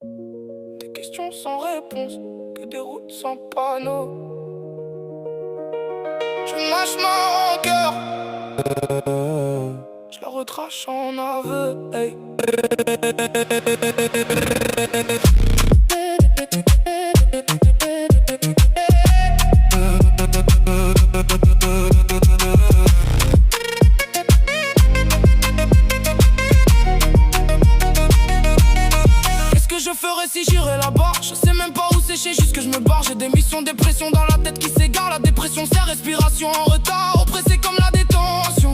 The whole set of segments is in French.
Des questions sans réponse, que des routes sans panneaux. Je mâche ma rancœur, je la recrache en aveu, hey. Qu'est-ce que je ferais si j'irais là-bas? Je sais même pas où sécher, juste que je me barre. J'ai des missions, des pressions dans la tête qui s'égarent. La dépression, c'est respiration en retard, oppressé comme la détention.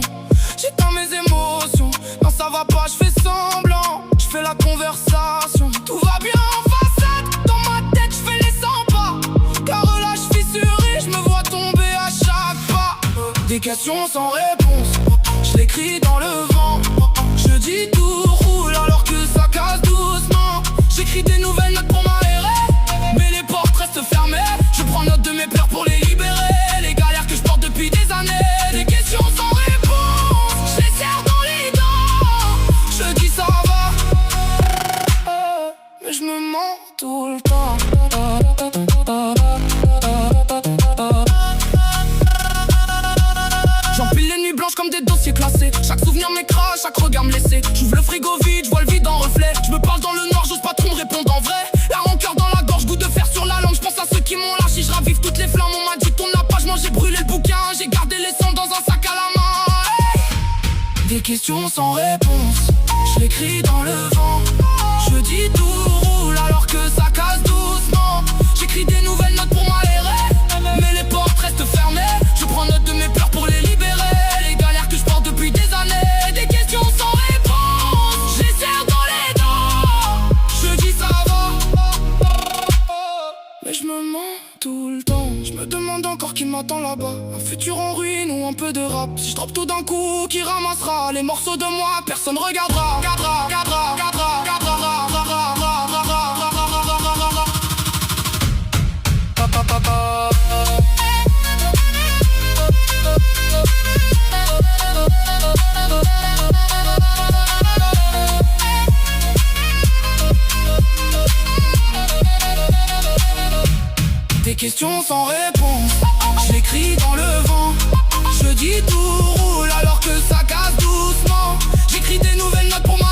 J'éteins mes émotions, non ça va pas, je fais semblant. Je fais la conversation, tout va bien en façade. Dans ma tête, je fais les 100 pas, car là je fissuré, je me vois tomber à chaque pas. Des questions sans réponse, je l'écris dans le vent. Je dis tout roule alors que ça casse doucement. J'écris des nouvelles notes pour m'aérer, mais les portes restent fermées. Je prends note de mes pleurs pour les libérer. Les galères que je porte depuis des années. Des questions sans réponse, je les serre dans les dents. Je dis ça va, mais je me mens tout le temps. J'empile les nuits blanches comme des dossiers classés. Chaque souvenir m'écrase, chaque regard me laissé. J'ouvre le frigo vide, je vois le vide en reflet. Je me parle dans le noir, j'ose pas trop me répondre en vrai. La rancœur dans la gorge, goût de fer sur la langue. Je pense à ceux qui m'ont lâché, je ravive toutes les flammes. On m'a dit tourne la page, moi j'ai brûlé le bouquin. J'ai gardé les sangs dans un sac à la main, hey. Des questions sans réponse, je l'écris dans le vent. Je dis tout roule alors que ça casse doucement. J'écris des nouvelles notes pour m'aérer, mais les portes restent fermées. Je prends note de mes pleurs pour les libérer. Les galères que je porte depuis des années. Des questions sans réponse, je les serre dans les dents. Je dis ça va, mais je me mens tout le temps. Je me demande encore qui m'attend là-bas. Un futur en ruine ou un peu de rap. Si je drop tout d'un coup, qui ramassera les morceaux de moi? Personne regardera. Des questions sans réponse, je l'écris dans le vent. Je dis tout roule alors que ça casse doucement. J'écris des nouvelles notes pour moi.